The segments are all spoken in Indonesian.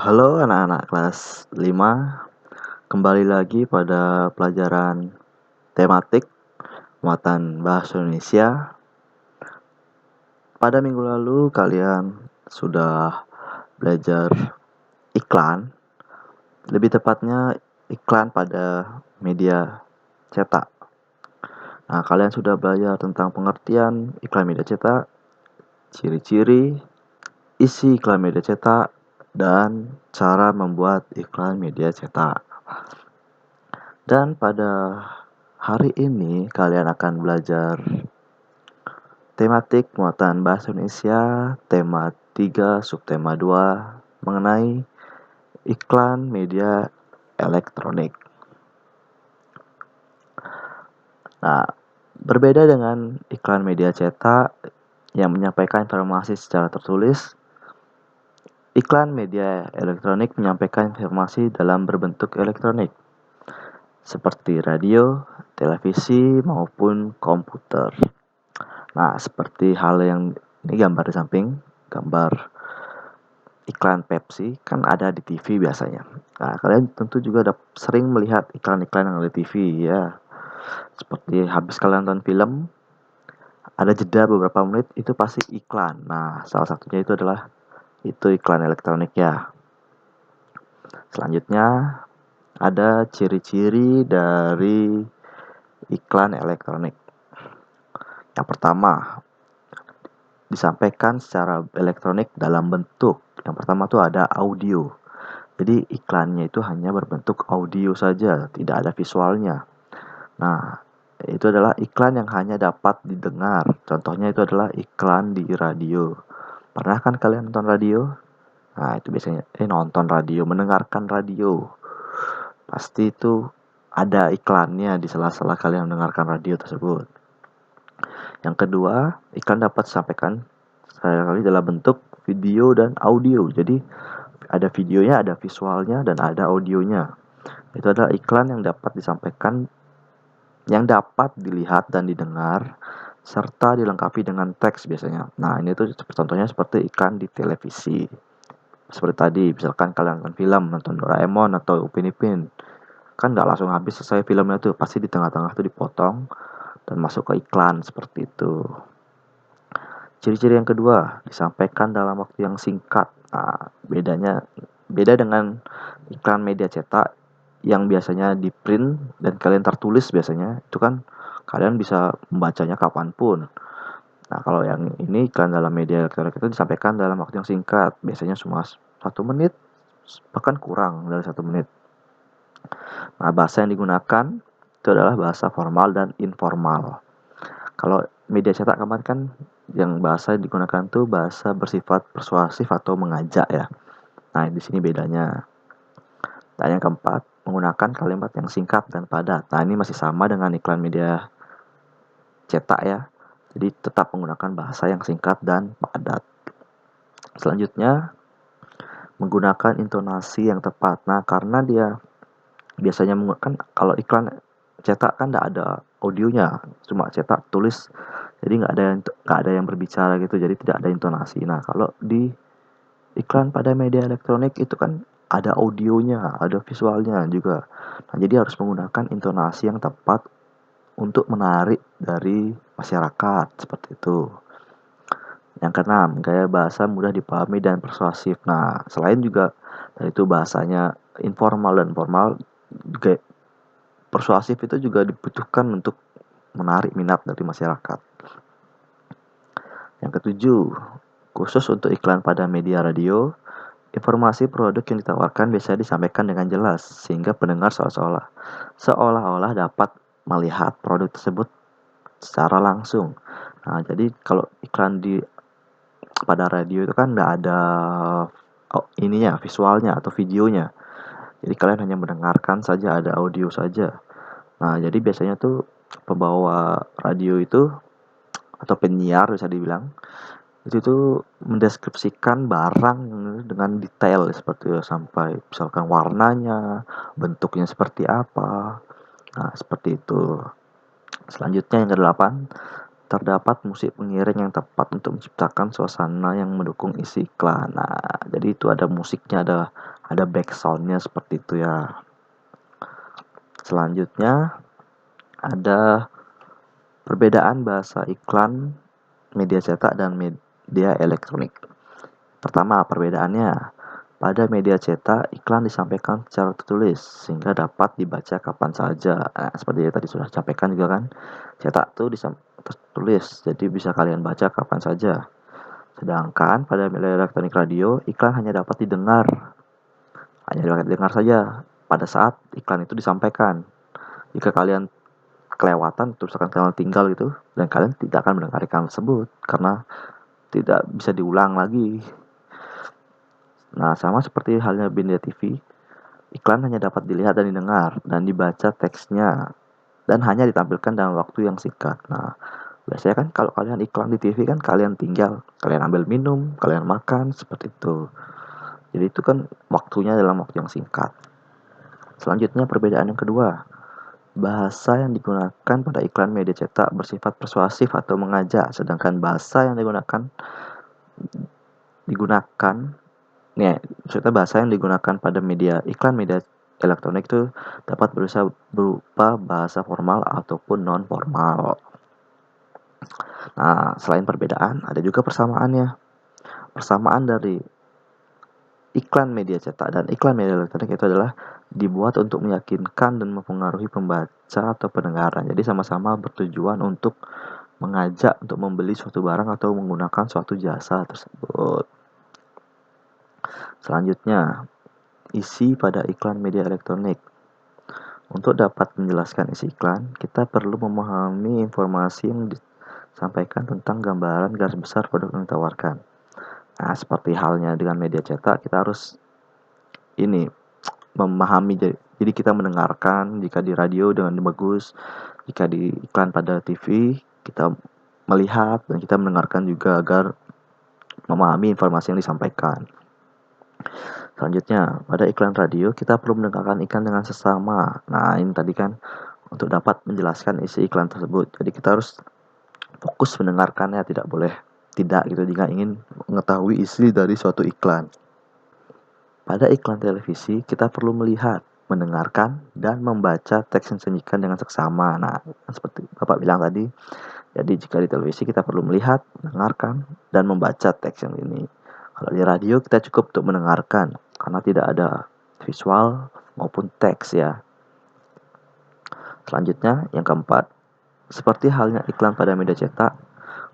Halo anak-anak kelas 5, kembali lagi pada pelajaran tematik muatan bahasa Indonesia. Pada minggu lalu kalian sudah belajar iklan, lebih tepatnya iklan pada media cetak. Nah, kalian sudah belajar tentang pengertian iklan media cetak, ciri-ciri, isi iklan media cetak, dan cara membuat iklan media cetak. Dan pada hari ini kalian akan belajar tematik muatan bahasa Indonesia, tema 3, subtema 2, mengenai iklan media elektronik. Nah, berbeda dengan iklan media cetak yang menyampaikan informasi secara tertulis, iklan media elektronik menyampaikan informasi dalam berbentuk elektronik, seperti radio, televisi, maupun komputer. Nah, seperti hal yang ini gambar di samping, gambar iklan Pepsi, kan ada di TV biasanya. Nah, kalian tentu juga sering melihat iklan-iklan yang ada di TV ya. Seperti habis kalian nonton film, ada jeda beberapa menit, itu pasti iklan. Nah, salah satunya itu adalah iklan elektronik ya. Selanjutnya, ada ciri-ciri dari iklan elektronik. Yang pertama, disampaikan secara elektronik dalam bentuk. Yang pertama tuh ada audio. Jadi iklannya itu hanya berbentuk audio saja, tidak ada visualnya. Nah, itu adalah iklan yang hanya dapat didengar. Contohnya itu adalah iklan di radio. Pernah kan kalian nonton radio? Nah, itu biasanya nonton radio, mendengarkan radio. Pasti itu ada iklannya di sela-sela kalian mendengarkan radio tersebut. Yang kedua, iklan dapat disampaikan sekali dalam bentuk video dan audio. Jadi ada videonya, ada visualnya, dan ada audionya. Itu adalah iklan yang dapat disampaikan, yang dapat dilihat dan didengar, serta dilengkapi dengan teks biasanya. Nah, ini tuh contohnya seperti iklan di televisi. Seperti tadi, misalkan kalian nonton film, nonton Doraemon atau Upin Ipin. Kan nggak langsung habis selesai filmnya tuh, pasti di tengah-tengah tuh dipotong dan masuk ke iklan seperti itu. Ciri-ciri yang kedua, disampaikan dalam waktu yang singkat. Nah, beda dengan iklan media cetak yang biasanya di print dan kalian tertulis biasanya, itu kan kalian bisa membacanya kapanpun. Nah, kalau yang ini iklan dalam media elektronik itu disampaikan dalam waktu yang singkat, biasanya cuma 1 menit, bahkan kurang dari 1 menit. Nah, bahasa yang digunakan itu adalah bahasa formal dan informal. Kalau media cetak kemarin kan yang bahasa yang digunakan tuh bahasa bersifat persuasif atau mengajak ya. Nah, di sini bedanya. Dan yang keempat, menggunakan kalimat yang singkat dan padat. Nah, ini masih sama dengan iklan media cetak ya. Jadi tetap menggunakan bahasa yang singkat dan padat. Selanjutnya, menggunakan intonasi yang tepat. Nah, karena dia biasanya menggunakan, kalau iklan cetak kan tidak ada audionya, cuma cetak tulis, jadi nggak ada yang berbicara gitu, jadi tidak ada intonasi. Nah, kalau di iklan pada media elektronik itu kan ada audionya, ada visualnya juga. Nah, jadi harus menggunakan intonasi yang tepat untuk menarik dari masyarakat seperti itu. Yang keenam, gaya bahasa mudah dipahami dan persuasif. Nah, selain juga dari itu bahasanya informal dan formal, juga persuasif itu juga dibutuhkan untuk menarik minat dari masyarakat. Yang ketujuh, khusus untuk iklan pada media radio, informasi produk yang ditawarkan biasanya disampaikan dengan jelas, sehingga pendengar seolah-olah dapat melihat produk tersebut secara langsung. Nah, jadi kalau iklan pada radio itu kan nggak ada ininya, visualnya atau videonya. Jadi kalian hanya mendengarkan saja, ada audio saja. Nah, jadi biasanya tuh pembawa radio itu atau penyiar bisa dibilang itu tuh mendeskripsikan barang dengan detail seperti sampai misalkan warnanya, bentuknya seperti apa. Nah, seperti itu. Selanjutnya yang kedelapan, terdapat musik pengiring yang tepat untuk menciptakan suasana yang mendukung isi iklan. Nah, jadi itu ada musiknya, ada back sound-nya seperti itu ya. Selanjutnya ada perbedaan bahasa iklan media cetak dan media elektronik. Pertama, perbedaannya. Pada media cetak, iklan disampaikan secara tertulis sehingga dapat dibaca kapan saja. Nah, seperti yang tadi sudah disampaikan juga kan. Cetak itu tertulis, jadi bisa kalian baca kapan saja. Sedangkan pada media elektronik radio, iklan hanya dapat didengar. Hanya dapat didengar saja pada saat iklan itu disampaikan. Jika kalian kelewatan, terus akan kalian tinggal gitu, dan kalian tidak akan mendengar iklan tersebut karena tidak bisa diulang lagi. Nah, sama seperti halnya media TV, iklan hanya dapat dilihat dan didengar dan dibaca teksnya dan hanya ditampilkan dalam waktu yang singkat. Nah, biasanya kan kalau kalian iklan di TV kan kalian tinggal, kalian ambil minum, kalian makan, seperti itu. Jadi itu kan waktunya dalam waktu yang singkat. Selanjutnya perbedaan yang kedua, bahasa yang digunakan pada iklan media cetak bersifat persuasif atau mengajak, sedangkan bahasa yang digunakan nih, maksudnya bahasa yang digunakan pada iklan media elektronik itu dapat berupa bahasa formal ataupun non formal. Nah, selain perbedaan, ada juga persamaannya. Persamaan dari iklan media cetak dan iklan media elektronik itu adalah dibuat untuk meyakinkan dan mempengaruhi pembaca atau pendengaran. Jadi sama-sama bertujuan untuk mengajak untuk membeli suatu barang atau menggunakan suatu jasa tersebut. Selanjutnya, isi pada iklan media elektronik. Untuk dapat menjelaskan isi iklan, kita perlu memahami informasi yang disampaikan tentang gambaran garis besar produk yang ditawarkan. Nah, seperti halnya dengan media cetak, kita harus memahami. Jadi kita mendengarkan, jika di radio dengan bagus, jika di iklan pada TV, kita melihat dan kita mendengarkan juga agar memahami informasi yang disampaikan. Selanjutnya, pada iklan radio, kita perlu mendengarkan iklan dengan sesama. Nah, ini tadi kan untuk dapat menjelaskan isi iklan tersebut. Jadi kita harus fokus mendengarkannya, tidak boleh tidak gitu jika ingin mengetahui isi dari suatu iklan. Pada iklan televisi, kita perlu melihat, mendengarkan, dan membaca teks yang disajikan dengan seksama. Nah, seperti Bapak bilang tadi, jadi jika di televisi kita perlu melihat, mendengarkan, dan membaca teks yang ini. Kalau di radio kita cukup untuk mendengarkan, karena tidak ada visual maupun teks ya. Selanjutnya, yang keempat, seperti halnya iklan pada media cetak,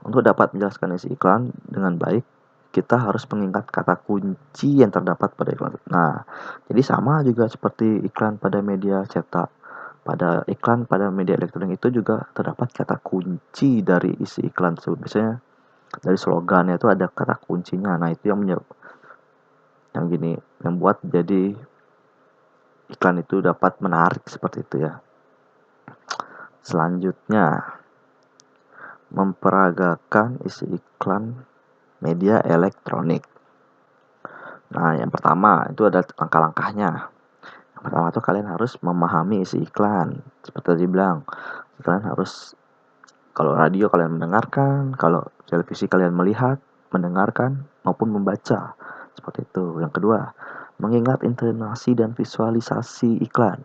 untuk dapat menjelaskan isi iklan dengan baik, kita harus mengingat kata kunci yang terdapat pada iklan. Nah, jadi sama juga seperti iklan pada media cetak. Pada iklan pada media elektronik itu juga terdapat kata kunci dari isi iklan tersebut. Biasanya dari slogannya itu ada kata kuncinya. Nah, itu yang buat jadi iklan itu dapat menarik seperti itu ya. Selanjutnya, memperagakan isi iklan media elektronik. Nah, yang pertama itu ada langkah-langkahnya. Yang pertama itu kalian harus memahami isi iklan. Seperti tadi bilang, kalian harus, kalau radio kalian mendengarkan, kalau televisi kalian melihat, mendengarkan, maupun membaca. Seperti itu. Yang kedua, mengingat intonasi dan visualisasi iklan.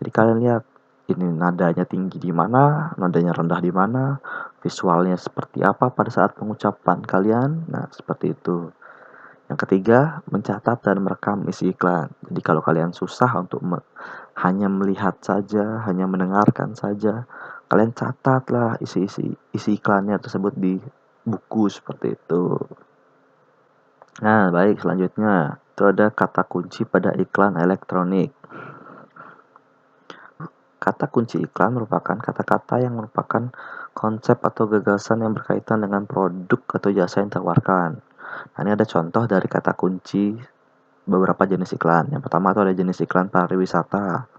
Jadi kalian lihat, ini nadanya tinggi di mana, nadanya rendah di mana, visualnya seperti apa pada saat pengucapan kalian. Nah, seperti itu. Yang ketiga, mencatat dan merekam isi iklan. Jadi kalau kalian susah untuk hanya melihat saja, hanya mendengarkan saja, kalian catatlah isi iklannya tersebut di buku seperti itu. Nah, baik, selanjutnya itu ada kata kunci pada iklan elektronik. Kata kunci iklan merupakan kata-kata yang merupakan konsep atau gagasan yang berkaitan dengan produk atau jasa yang ditawarkan. Nah, ini ada contoh dari kata kunci beberapa jenis iklan. Yang pertama itu ada jenis iklan pariwisata.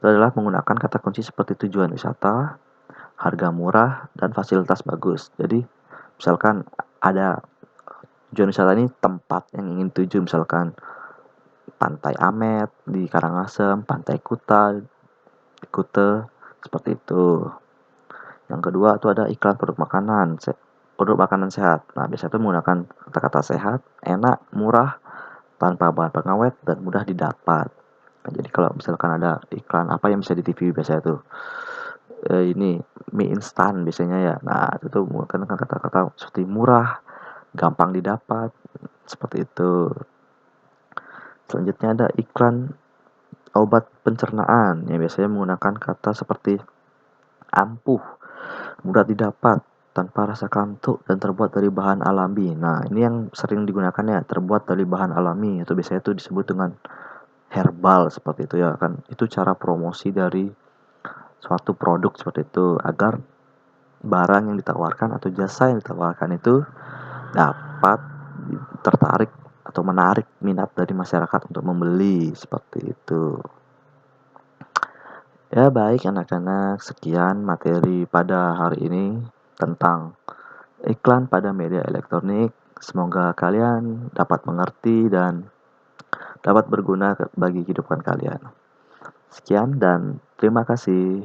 Itu adalah menggunakan kata kunci seperti tujuan wisata, harga murah, dan fasilitas bagus. Jadi, misalkan ada tujuan wisata ini tempat yang ingin tuju, misalkan Pantai Amet di Karangasem, Pantai Kuta, Kute, seperti itu. Yang kedua itu ada iklan produk makanan sehat. Nah, biasanya itu menggunakan kata-kata sehat, enak, murah, tanpa bahan pengawet, dan mudah didapat. Nah, jadi kalau misalkan ada iklan apa yang bisa di TV biasanya tuh, ini mie instan biasanya ya. Nah, itu tuh menggunakan kata-kata seperti murah, gampang didapat, seperti itu. Selanjutnya ada iklan obat pencernaan yang biasanya menggunakan kata seperti ampuh, mudah didapat, tanpa rasa kantuk, dan terbuat dari bahan alami. Nah, ini yang sering digunakan ya, terbuat dari bahan alami. Itu biasanya itu disebut dengan herbal seperti itu ya kan. Itu cara promosi dari suatu produk seperti itu agar barang yang ditawarkan atau jasa yang ditawarkan itu dapat tertarik atau menarik minat dari masyarakat untuk membeli seperti itu. Ya baik anak-anak, sekian materi pada hari ini tentang iklan pada media elektronik. Semoga kalian dapat mengerti dan dapat berguna bagi kehidupan kalian. Sekian dan terima kasih.